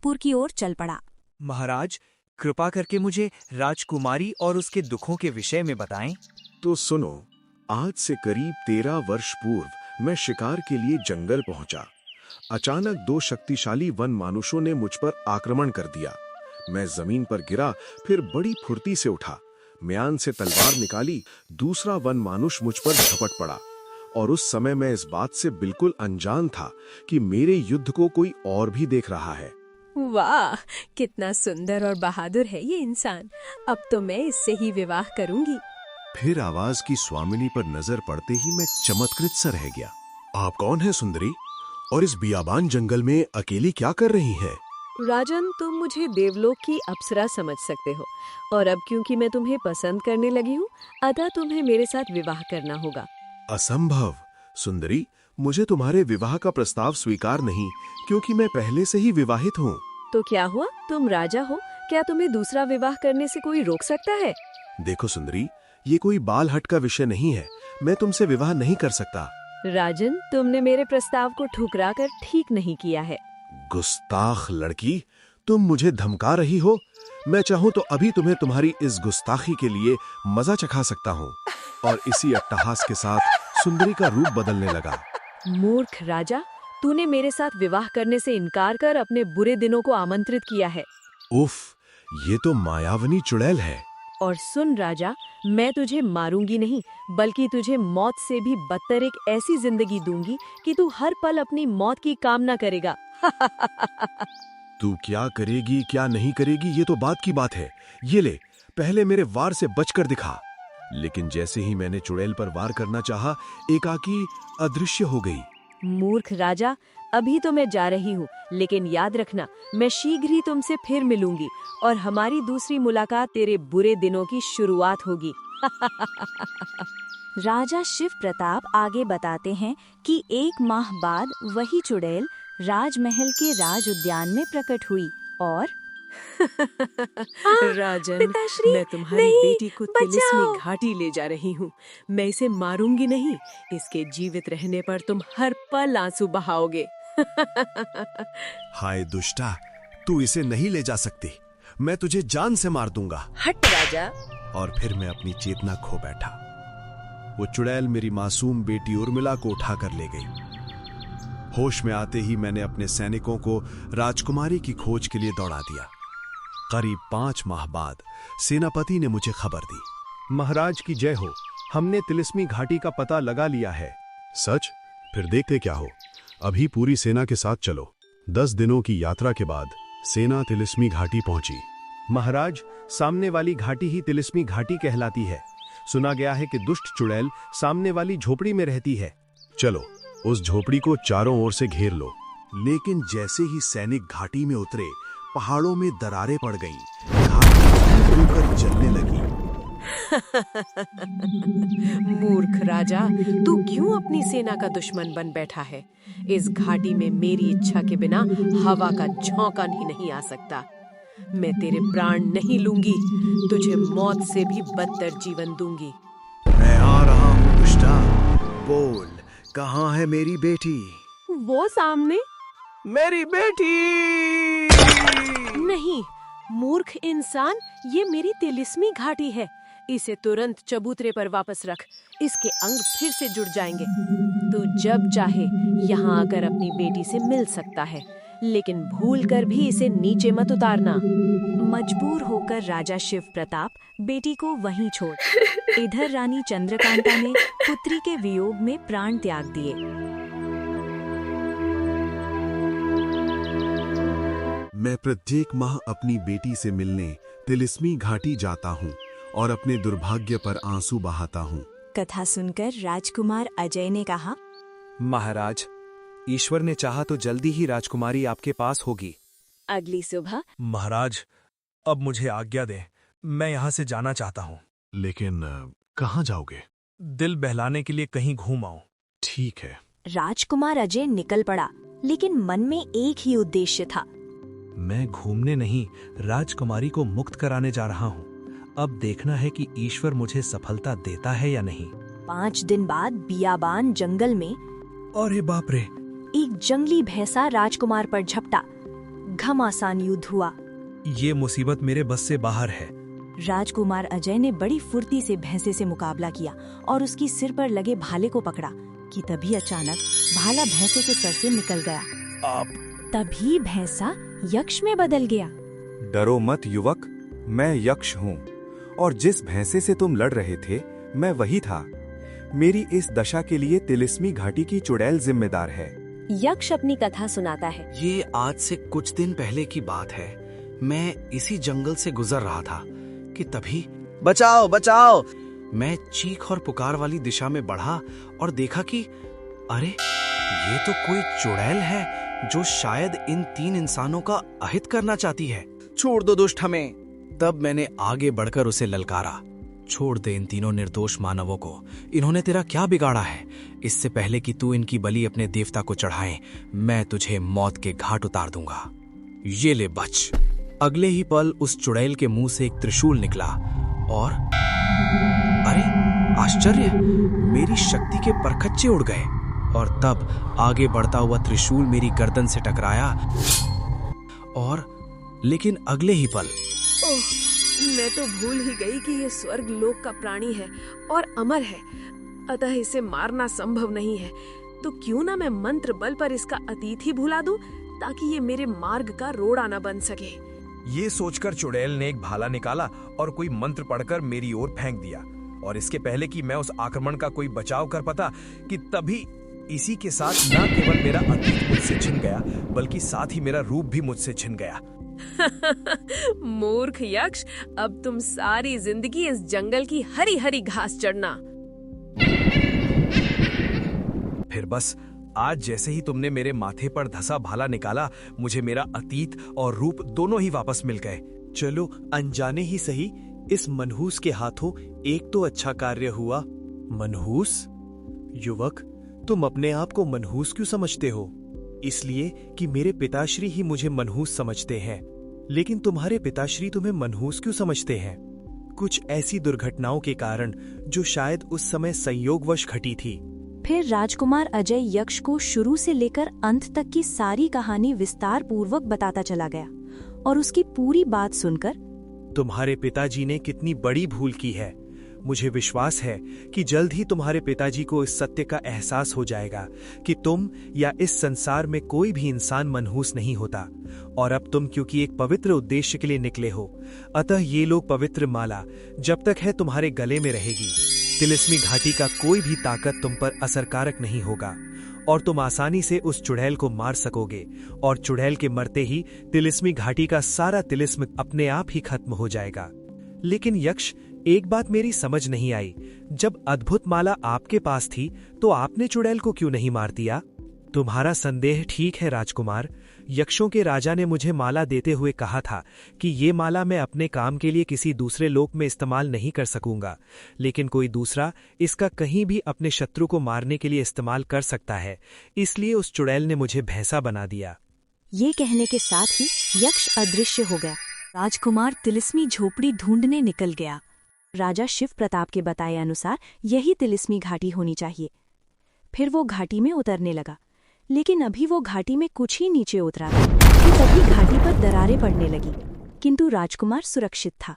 जनकपुर की ओर चल पड़ा। महाराज, कृपा करके मुझे राजकुमारी और उसके दुखों के विषय में बताएं। तो सुनो, आज से करीब 13 वर्ष पूर्व मैं शिकार के लिए जंगल पहुंचा। अचानक 2 शक्तिशाली वन मानुषों ने मुझ पर आक्रमण कर दिया। मैं जमीन पर गिरा, फिर बड़ी फुर्ती से उठा। म्यान से तलवार निकाली, दूसरा वन मानुष मुझ पर झपट पड़ा। और उस समय मैं इस बात से बिल्कुल अनजान था कि मेरे युद्ध को कोई और भी देख रहा है। वाह, कितना सुंदर और बहादुर है ये इंसान। अब तो मैं इससे ही विवाह करूंगी। फिर आवाज की स्वामिनी पर नजर पड़ते ही मैं चमत्कृत सा रह गया। आप कौन हैं सुंदरी? और इस बियाबान जंगल में अकेली क्या कर रही हैं? राजन, तुम मुझे देवलोक की अप्सरा समझ सकते हो, और अब क्योंकि मैं तुम्हें पसंद करने लगी हूँ, अतः तुम्हें मेरे साथ विवाह करना होगा। असंभव सुंदरी, मुझे तुम्हारे विवाह का प्रस्ताव स्वीकार नहीं, क्योंकि मैं पहले से ही विवाहित हूँ। तो क्या हुआ? तुम राजा हो, क्या तुम्हें दूसरा विवाह करने से कोई रोक सकता है? देखो सुंदरी, ये कोई बाल हट का विषय नहीं है। मैं तुमसे विवाह नहीं कर सकता। राजन, तुमने मेरे प्रस्ताव को ठुकरा कर ठीक नहीं किया है। गुस्ताख लड़की, तुम मुझे धमका रही हो। मैं चाहूँ तो अभी तुम्हें तुम्हारी इस गुस्ताखी के लिए मजा चखा सकता हूँ। और इसी अट्टहास के साथ सुंदरी का रूप बदलने लगा। मूर्ख राजा, तूने मेरे साथ विवाह करने से इनकार कर अपने बुरे दिनों को आमंत्रित किया है। उफ, ये तो मायावनी चुड़ैल है। और सुन राजा, मैं तुझे मारूंगी नहीं, बल्कि तुझे मौत से भी बदतर एक ऐसी जिंदगी दूंगी कि तू हर पल अपनी मौत की कामना करेगा। तू क्या करेगी क्या नहीं करेगी ये तो बात की बात है। ये ले, पहले मेरे वार से बचकर दिखा। लेकिन जैसे ही मैंने चुड़ैल पर वार करना चाहा, एकाकी अदृश्य हो गई। मूर्ख राजा, अभी तो मैं जा रही हूँ, लेकिन याद रखना, मैं शीघ्र ही तुमसे फिर मिलूंगी और हमारी दूसरी मुलाकात तेरे बुरे दिनों की शुरुआत होगी। राजा शिव प्रताप आगे बताते हैं कि 1 माह बाद वही चुड़ैल राजमहल के राज उद्यान में प्रकट हुई और राजन, मैं तुम्हारी बेटी को तिलिस्मी घाटी ले जा रही हूँ। मैं इसे मारूंगी नहीं, इसके जीवित रहने पर तुम हर पल आंसू बहाओगे। हाय दुष्टा, तू इसे नहीं ले जा सकती। मैं तुझे जान से मार दूंगा। हट राजा। और फिर मैं अपनी चेतना खो बैठा। वो चुड़ैल मेरी मासूम बेटी उर्मिला को उठा कर ले गई। होश में आते ही मैंने अपने सैनिकों को राजकुमारी की खोज के लिए दौड़ा दिया। करीब 5 माह बाद सेनापति ने मुझे खबर दी। महाराज की जय हो, हमने तिलिस्मी घाटी का पता लगा लिया है। सच? फिर देखते क्या हो। अभी पूरी सेना के साथ चलो। 10 दिनों की यात्रा के बाद सेना तिलिस्मी घाटी पहुंची। महाराज, सामने वाली घाटी ही तिलिस्मी घाटी कहलाती है। सुना गया है कि दुष्ट चुड़ैल सामने वाली झोपड़ी में रहती है। चलो, उस झोपड़ी को चारों ओर से घेर लो। लेकिन जैसे ही सैनिक घाटी में उतरे, पहाड़ों में दरारें पड़ गईं। घाटी रुक जलने लगी। मूर्ख राजा, तू क्यों अपनी सेना का दुश्मन बन बैठा है? इस घाटी में मेरी इच्छा के बिना हवा का झोंका भी नहीं आ सकता। मैं तेरे प्राण नहीं लूंगी, तुझे मौत से भी बदतर जीवन दूंगी। मैं आ रहा हूँ दुष्टा, बोल, कहाँ है मेरी बेटी? वो सामने। मेरी बेटी! नहीं, मूर्ख इंसान, ये मेरी तिलिस्मी घाटी है। इसे तुरंत चबूतरे पर वापस रख, इसके अंग फिर से जुड़ जाएंगे। तू जब चाहे यहाँ आकर अपनी बेटी से मिल सकता है, लेकिन भूलकर भी इसे नीचे मत उतारना। मजबूर होकर राजा शिव प्रताप बेटी को वहीं छोड़, इधर रानी चंद्रकांता ने पुत्री के वियोग में प्राण त्याग दिए। मैं प्रत्येक माह अपनी बेटी से मिलने तिलिस्मी घाटी जाता हूँ और अपने दुर्भाग्य पर आंसू बहाता हूँ। कथा सुनकर राजकुमार अजय ने कहा, महाराज, ईश्वर ने चाहा तो जल्दी ही राजकुमारी आपके पास होगी। अगली सुबह। महाराज, अब मुझे आज्ञा दें, मैं यहाँ से जाना चाहता हूँ। लेकिन कहाँ जाओगे? दिल बहलाने के लिए कहीं घूम आऊं। ठीक है। राजकुमार अजय निकल पड़ा, लेकिन मन में एक ही उद्देश्य था। मैं घूमने नहीं, राजकुमारी को मुक्त कराने जा रहा हूँ। अब देखना है कि ईश्वर मुझे सफलता देता है या नहीं। 5 दिन बाद बियाबान जंगल में अरे बाप रे! एक जंगली भैंसा राजकुमार पर झपटा। घमासान युद्ध हुआ। ये मुसीबत मेरे बस से बाहर है। राजकुमार अजय ने बड़ी फुर्ती से भैंसे से मुकाबला किया और उसकी सिर पर लगे भाले को पकड़ा कि तभी अचानक भाला भैंसे के सर से निकल गया। तभी भैंसा यक्ष में बदल गया। डरो मत युवक, मैं यक्ष हूँ और जिस भैंसे से तुम लड़ रहे थे मैं वही था। मेरी इस दशा के लिए तिलिस्मी घाटी की चुड़ैल जिम्मेदार है। यक्ष अपनी कथा सुनाता है। ये आज से कुछ दिन पहले की बात है। मैं इसी जंगल से गुजर रहा था कि तभी बचाओ बचाओ, मैं चीख और पुकार वाली दिशा में बढ़ा और देखा कि अरे ये तो कोई चुड़ैल है जो शायद इन 3 इंसानों का अहित करना चाहती है। छोड़ दो दुष्ट हमें। तब मैंने आगे बढ़कर उसे ललकारा, छोड़ दे इन तीनों निर्दोष मानवों को। इन्होंने तेरा क्या बिगाड़ा है? इससे पहले कि तू इनकी बलि अपने देवता को चढ़ाए, मैं तुझे मौत के घाट उतार दूंगा। ये ले बच। अगले ही पल उस चुड़ैल के मुंह से एक त्रिशूल निकला और अरे आश्चर्य, मेरी शक्ति के परखच्चे उड़ गए और तब आगे बढ़ता हुआ त्रिशूल मेरी गर्दन से टकराया और लेकिन अगले ही पल ओह, मैं तो भूल ही गई कि ये स्वर्ग लोक का प्राणी है और अमर है, अतः इसे मारना संभव नहीं है। तो क्यों ना मैं मंत्र बल पर इसका अतीत ही भुला दूं, ताकि ये मेरे मार्ग का रोड़ा न बन सके। ये सोचकर चुड़ैल ने एक भाला निकाला और कोई मंत्र पढ़कर मेरी ओर फेंक दिया, और इसके पहले कि मैं उस आक्रमण का कोई बचाव कर पाता कि तभी इसी के साथ न केवल मेरा अतीत मुझसे छिन गया, बल्कि साथ ही मेरा रूप भी मुझसे छिन गया। मूर्ख यक्ष, अब तुम सारी जिंदगी इस जंगल की हरी हरी घास चढ़ना। फिर बस आज जैसे ही तुमने मेरे माथे पर धसा भाला निकाला, मुझे मेरा अतीत और रूप दोनों ही वापस मिल गए। चलो अनजाने ही सही, इस मनहूस के हाथों एक तो अच्छा कार्य हुआ। मनहूस? युवक, तुम अपने आप को मनहूस क्यों समझते हो? इसलिए कि मेरे पिताश्री ही मुझे मनहूस समझते हैं। लेकिन तुम्हारे पिताश्री तुम्हें मनहूस क्यों समझते हैं? कुछ ऐसी दुर्घटनाओं के कारण जो शायद उस समय संयोगवश घटी थी। फिर राजकुमार अजय यक्ष को शुरू से लेकर अंत तक की सारी कहानी विस्तार पूर्वक बताता चला गया और उसकी पूरी बात सुनकर तुम्हारे पिताजी ने कितनी बड़ी भूल की है। मुझे विश्वास है कि जल्द ही तुम्हारे पिताजी को इस सत्य का एहसास हो जाएगा कि तुम या इस संसार में कोई भी इंसान मनहूस नहीं होता। और अब तुम क्योंकि एक पवित्र उद्देश्य के लिए निकले हो, अतः ये लोग पवित्र माला जब तक है तुम्हारे गले में रहेगी। तिलिस्मी घाटी का कोई भी ताकत तुम पर असरकारक नहीं होगा और तुम आसानी से उस चुड़ैल को मार सकोगे, और चुड़ैल के मरते ही तिलिस्मी घाटी का सारा तिलिस्म अपने आप ही खत्म हो जाएगा। लेकिन यक्ष, एक बात मेरी समझ नहीं आई, जब अद्भुत माला आपके पास थी तो आपने चुड़ैल को क्यों नहीं मार दिया? तुम्हारा संदेह ठीक है राजकुमार। यक्षों के राजा ने मुझे माला देते हुए कहा था कि ये माला मैं अपने काम के लिए किसी दूसरे लोक में इस्तेमाल नहीं कर सकूंगा, लेकिन कोई दूसरा इसका कहीं भी अपने शत्रु को मारने के लिए इस्तेमाल कर सकता है। इसलिए उस चुड़ैल ने मुझे भैंसा बना दिया। ये कहने के साथ ही यक्ष अदृश्य हो गया। राजकुमार तिलिस्मी झोपड़ी ढूंढने निकल गया। राजा शिव प्रताप के बताए अनुसार यही तिलिस्मी घाटी होनी चाहिए। फिर वो घाटी में उतरने लगा, लेकिन अभी वो घाटी में कुछ ही नीचे उतरा था कि तभी घाटी पर दरारें पड़ने लगी, किंतु राजकुमार सुरक्षित था।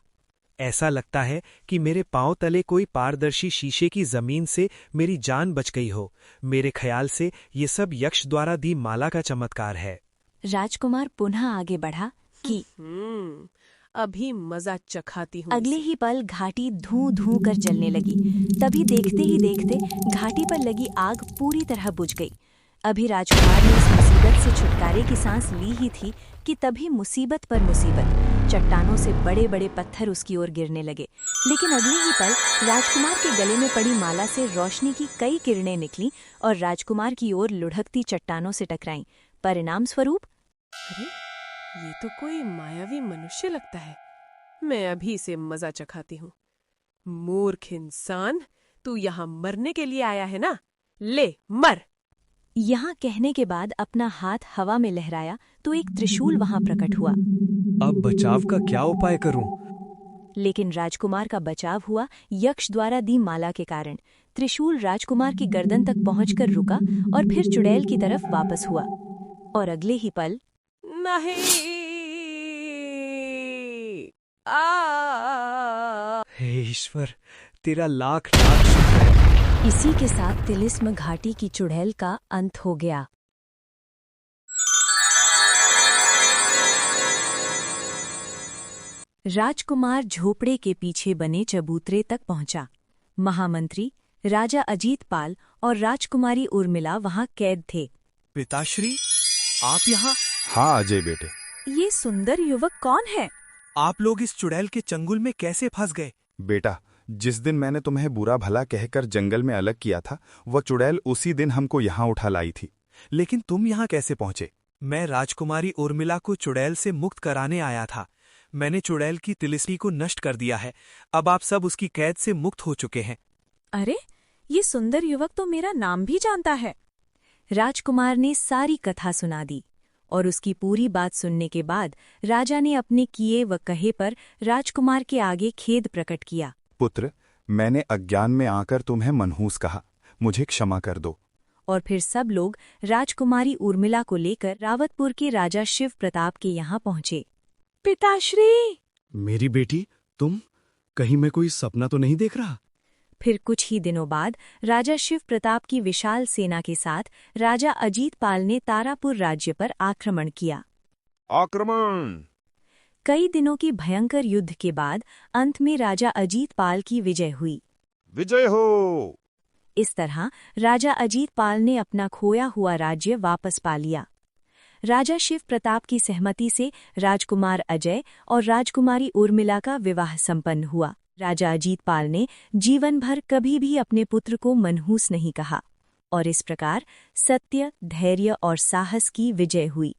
ऐसा लगता है कि मेरे पांव तले कोई पारदर्शी शीशे की जमीन से मेरी जान बच गई हो। मेरे ख्याल से ये सब यक्ष द्वारा दी माला का चमत्कार है। राजकुमार पुनः आगे बढ़ा कि अभी मजा चखाती हूँ। अगले ही पल घाटी धूं धूं कर जलने लगी। तभी देखते ही देखते घाटी पर लगी आग पूरी तरह बुझ गई। अभी राजकुमार ने इस मुसीबत से छुटकारे की सांस ली ही थी कि तभी मुसीबत पर मुसीबत, चट्टानों से बड़े बड़े पत्थर उसकी ओर गिरने लगे। लेकिन अगले ही पल राजकुमार के गले में पड़ी माला से रोशनी की कई किरणें निकलीं और राजकुमार की ओर लुढ़कती चट्टानों से टकराईं। परिणाम स्वरूप अरे, ये तो कोई मायावी मनुष्य लगता है। मैं अभी से मजा चखाती हूँ। मूर्ख इंसान, तू यहाँ मरने के लिए आया है ना? ले मर। यहाँ कहने के बाद अपना हाथ हवा में लहराया तो एक त्रिशूल वहां प्रकट हुआ। अब बचाव का क्या उपाय करूं? लेकिन राजकुमार का बचाव हुआ यक्ष द्वारा दी माला के कारण। त्रिशूल राजकुमार की गर्दन तक पहुंचकर रुका और फिर चुड़ैल की तरफ वापस हुआ। और अगले ही पल नहीं, ईश्वर, तेरा लाख लाख शुक्र है। इसी के साथ तिलिस्म घाटी की चुड़ैल का अंत हो गया। राजकुमार झोपड़े के पीछे बने चबूतरे तक पहुंचा। महामंत्री, राजा अजीतपाल और राजकुमारी उर्मिला वहां कैद थे। पिताश्री, आप यहाँ? हाँ अजय बेटे। ये सुंदर युवक कौन है? आप लोग इस चुड़ैल के चंगुल में कैसे फंस गए? बेटा, जिस दिन मैंने तुम्हें बुरा भला कहकर जंगल में अलग किया था, वह चुड़ैल उसी दिन हमको यहाँ उठा लाई थी। लेकिन तुम यहाँ कैसे पहुंचे? मैं राजकुमारी उर्मिला को चुड़ैल से मुक्त कराने आया था। मैंने चुड़ैल की तिलिस्मी को नष्ट कर दिया है। अब आप सब उसकी कैद से मुक्त हो चुके हैं। अरे, ये सुंदर युवक तो मेरा नाम भी जानता है। राजकुमार ने सारी कथा सुना दी और उसकी पूरी बात सुनने के बाद राजा ने अपने किए व कहे पर राजकुमार के आगे खेद प्रकट किया। पुत्र, मैंने अज्ञान में आकर तुम्हें मनहूस कहा, मुझे क्षमा कर दो। और फिर सब लोग राजकुमारी उर्मिला को लेकर रावतपुर के राजा शिव प्रताप के यहाँ पहुंचे। पिताश्री! मेरी बेटी, तुम? कहीं मैं कोई सपना तो नहीं देख रहा? फिर कुछ ही दिनों बाद राजा शिव प्रताप की विशाल सेना के साथ राजा अजीतपाल ने तारापुर राज्य पर आक्रमण किया। आक्रमण! कई दिनों की भयंकर युद्ध के बाद अंत में राजा अजीतपाल की विजय हुई। विजय हो! इस तरह राजा अजीतपाल ने अपना खोया हुआ राज्य वापस पा लिया। राजा शिव प्रताप की सहमति से राजकुमार अजय और राजकुमारी उर्मिला का विवाह संपन्न हुआ। राजा अजीतपाल ने जीवन भर कभी भी अपने पुत्र को मनहूस नहीं कहा और इस प्रकार सत्य, धैर्य और साहस की विजय हुई।